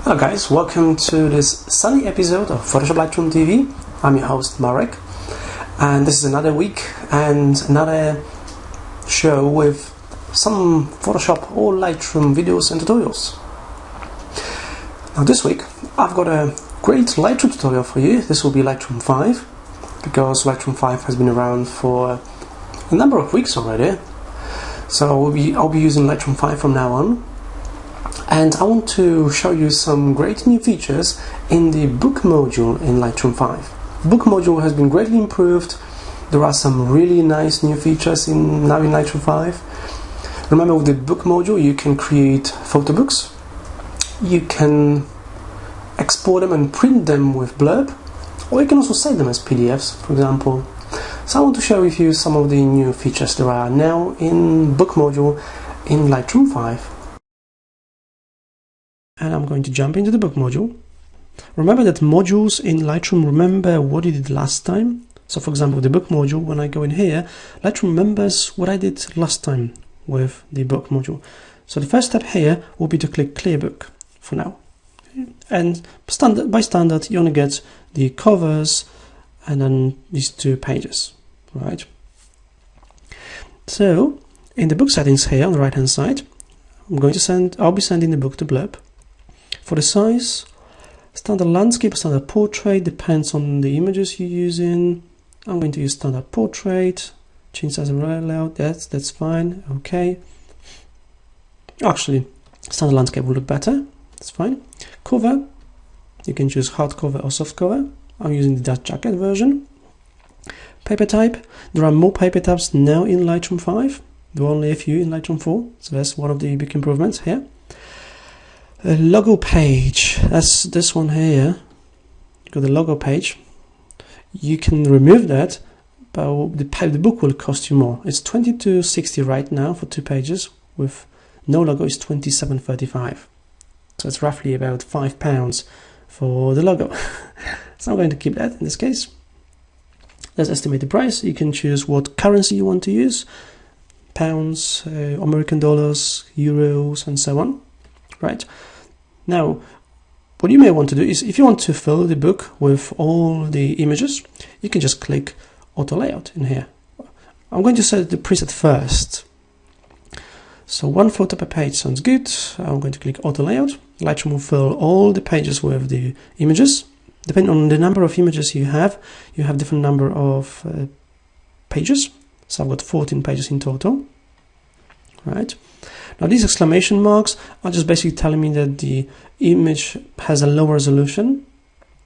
Hello guys, welcome to this sunny episode of PhotoshopLightroomTV. I'm your host Marek, and this is another week and another show with some Photoshop or Lightroom videos and tutorials. Now this week I've got a great Lightroom tutorial for you. This will be Lightroom 5, because Lightroom 5 has been around for a number of weeks already. So I'll be using Lightroom 5 from now on. And I want to show you some great new features in the book module in Lightroom 5. Book module has been greatly improved. There are some really nice new features now in Lightroom 5. Remember, with the book module you can create photo books. You can export them and print them with blurb, or you can also save them as PDFs, for example. So I want to share with you some of the new features there are now in book module in Lightroom 5. And I'm going to jump into the book module. Remember that modules in Lightroom remember what you did last time. So for example, the book module, when I go in here, Lightroom remembers what I did last time with the book module. So the first step here will be to click Clear Book for now. And by standard, you only get the covers and then these two pages, right? So in the book settings here on the right hand side, I'll be sending the book to blurb. For the size, standard landscape, standard portrait, depends on the images you're using. I'm going to use standard portrait, change size and layout, that's fine, okay. Actually, standard landscape will look better, that's fine. Cover, you can choose hardcover or softcover. I'm using the Dust Jacket version. Paper type, there are more paper types now in Lightroom 5. There were only a few in Lightroom 4, so that's one of the big improvements here. A logo page, that's this one here. You got the logo page. You can remove that, but the book will cost you more. It's $22.60 right now for 2 pages. With no logo, it's $27.35. So it's roughly about £5 for the logo. So I'm going to keep that in this case. Let's estimate the price. You can choose what currency you want to use: pounds, American dollars, euros, and so on. Right. Now, what you may want to do is, if you want to fill the book with all the images, you can just click Auto Layout in here. I'm going to set the preset first. So 1 photo per page sounds good. I'm going to click Auto Layout. Lightroom will fill all the pages with the images. Depending on the number of images you have different number of pages. So I've got 14 pages in total. Right. Now these exclamation marks are just basically telling me that the image has a low resolution.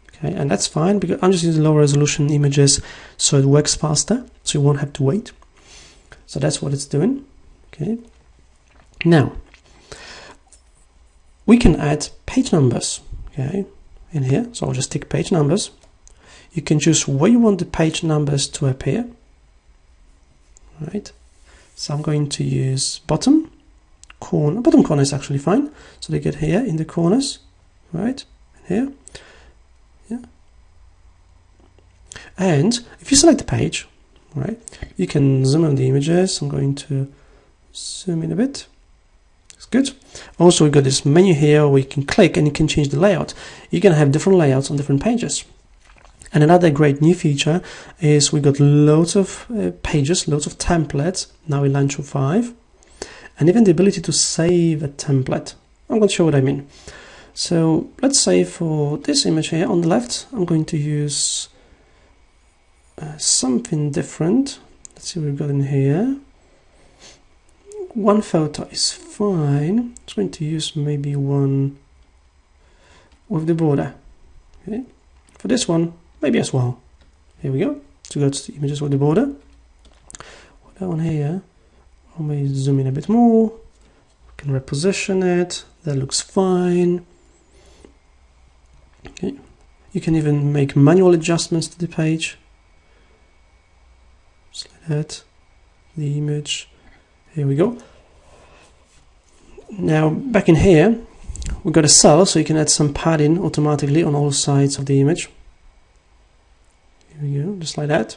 Okay, and that's fine, because I'm just using low resolution images so it works faster, so you won't have to wait. So that's what it's doing. Okay. Now we can add page numbers, okay, in here. So I'll just tick page numbers. You can choose where you want the page numbers to appear. Right. So I'm going to use bottom corner. Bottom corner is actually fine. So they get here in the corners, right? Here, yeah. And if you select the page, right, you can zoom in the images. I'm going to zoom in a bit. It's good. Also, we've got this menu here where you can click and you can change the layout. You can have different layouts on different pages. And another great new feature is we got loads of pages, loads of templates now in Lightroom 5, and even the ability to save a template. I'm going to show what I mean. So let's say for this image here on the left, I'm going to use something different. Let's see what we've got in here. 1 photo is fine. I'm going to use maybe one with the border. Okay. For this one, maybe as well. Here we go. So go to the images with the border. That one here, I may zoom in a bit more. We can reposition it. That looks fine. Okay. You can even make manual adjustments to the page. Just like that. The image. Here we go. Now back in here, we've got a cell, so you can add some padding automatically on all sides of the image. Here we go, just like that.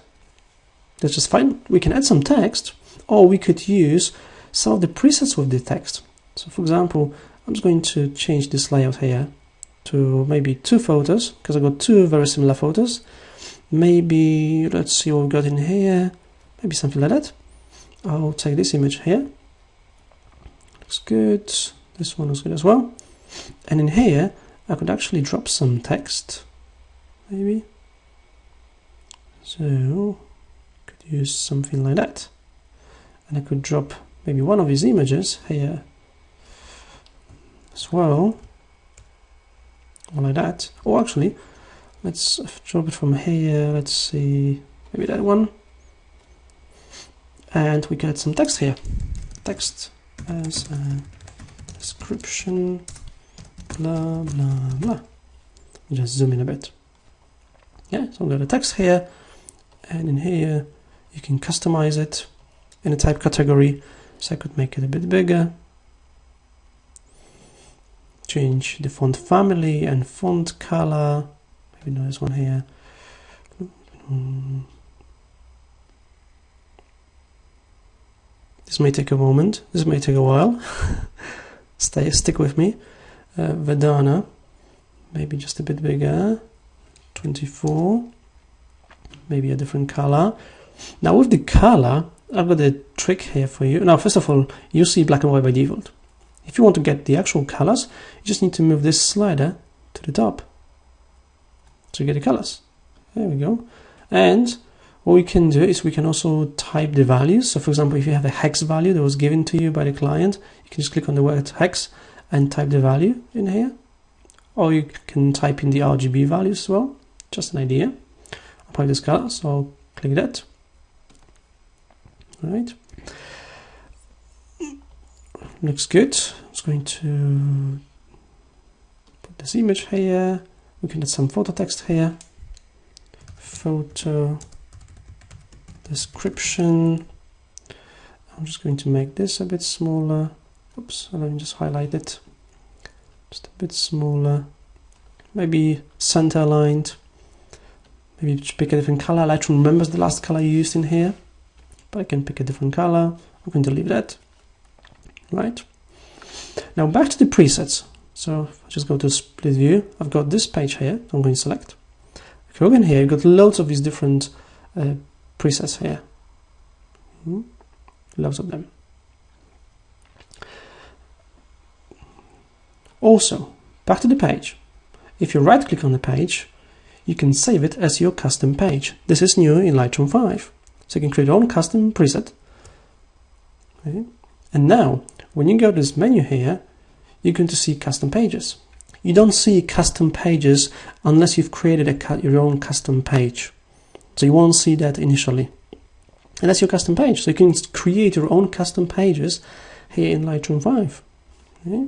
That's just fine. We can add some text, or we could use some of the presets with the text. So for example, I'm just going to change this layout here to maybe 2 photos, because I got 2 very similar photos. Maybe, let's see what we've got in here, maybe something like that. I'll take this image here, looks good, this one looks good as well. And in here, I could actually drop some text, maybe. So, could use something like that. And I could drop maybe one of these images here as well, or like that. Or actually, let's drop it from here, let's see, maybe that one. And we get some text here. Text as a description, blah, blah, blah. Just zoom in a bit. Yeah, so I've got a text here, and in here you can customize it in a type category. So I could make it a bit bigger, change the font family and font color. Maybe there's one here. This may take a moment, this may take a while. Stick with me. Vedana, maybe just a bit bigger. 24, maybe a different color. Now with the color, I've got a trick here for you. Now, first of all, you see black and white by default. If you want to get the actual colors, you just need to move this slider to the top. So you get the colors. There we go. And what we can do is we can also type the values. So for example, if you have a hex value that was given to you by the client, you can just click on the word hex and type the value in here. Or you can type in the RGB values as well. Just an idea. I'll pick this color, so I'll click that. All right. Looks good. I'm just going to put this image here. We can add some photo text here. Photo description. I'm just going to make this a bit smaller. Oops, let me just highlight it. Just a bit smaller. Maybe center aligned. Maybe pick a different color. Lightroom remembers the last color you used in here, but I can pick a different color. I'm going to leave that. Right. Now back to the presets. So if I just go to split view, I've got this page here. I'm going to select. If you look in here, you've got loads of these different presets here. Loads of them. Also, back to the page. If you right click on the page, you can save it as your custom page. This is new in Lightroom 5. So you can create your own custom preset. Okay. And now, when you go to this menu here, you're going to see custom pages. You don't see custom pages unless you've created your own custom page. So you won't see that initially. And that's your custom page. So you can create your own custom pages here in Lightroom 5. Okay.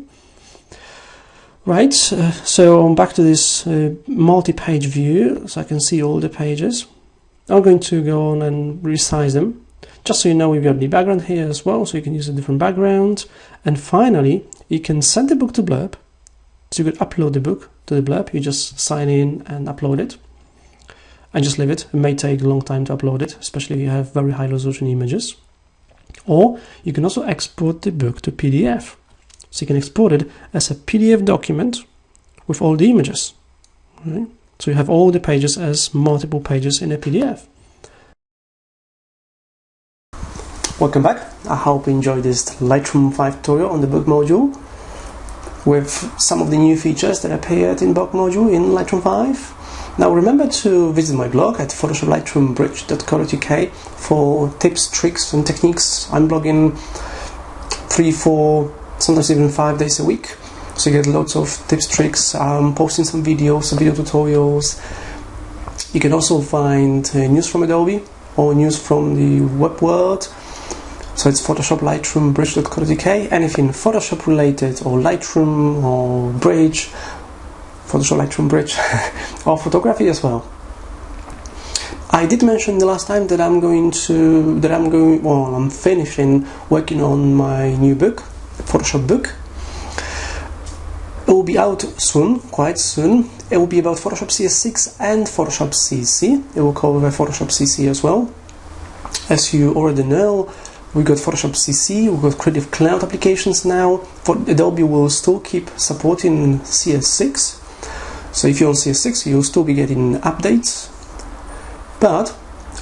Right, so I'm back to this multi-page view, so I can see all the pages. I'm going to go on and resize them. Just so you know, we've got the background here as well, so you can use a different background. And finally, you can send the book to Blurb. So you could upload the book to the Blurb. You just sign in and upload it. And just leave it. It may take a long time to upload it, especially if you have very high resolution images. Or you can also export the book to PDF. So you can export it as a PDF document with all the images. Right? So you have all the pages as multiple pages in a PDF. Welcome back. I hope you enjoyed this Lightroom 5 tutorial on the book module with some of the new features that appeared in book module in Lightroom 5. Now remember to visit my blog at PhotoshopLightroomBridge.co.uk for tips, tricks and techniques. I'm blogging 3, 4, sometimes even 5 days a week. So you get lots of tips, tricks, posting some videos, some video tutorials. You can also find news from Adobe or news from the web world. So it's PhotoshopLightroomBridge.co.uk. Anything Photoshop related or Lightroom or Bridge, Photoshop Lightroom Bridge, or photography as well. I did mention the last time that I'm finishing working on my new book, Photoshop book. It will be out soon, quite soon. It will be about Photoshop CS6 and Photoshop CC. It will cover Photoshop CC as well. As you already know, we got Photoshop CC, we got Creative Cloud applications now. Adobe will still keep supporting CS6. So if you're on CS6, you'll still be getting updates, but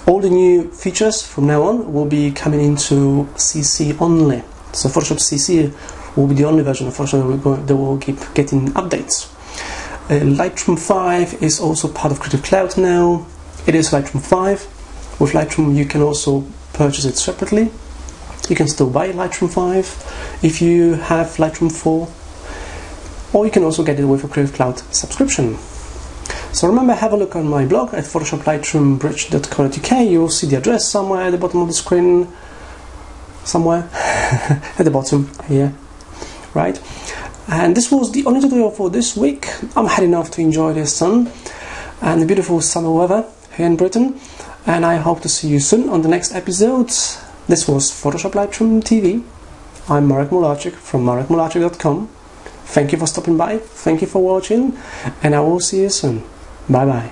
all the new features from now on will be coming into CC only. So Photoshop CC will be the only version of Photoshop that will keep getting updates. Lightroom 5 is also part of Creative Cloud now. It is Lightroom 5. With Lightroom you can also purchase it separately. You can still buy Lightroom 5 if you have Lightroom 4, or you can also get it with a Creative Cloud subscription. So remember, have a look on my blog at PhotoshopLightroomBridge.co.uk. You'll see the address somewhere at the bottom of the screen. Somewhere at the bottom here, right? And this was the only tutorial for this week. I'm heading off to enjoy the sun and the beautiful summer weather here in Britain, and I hope to see you soon on the next episode. This was Photoshop Lightroom TV. I'm Marek Mularczyk from marekmularczyk.com. Thank you for stopping by, thank you for watching, and I will see you soon. Bye bye.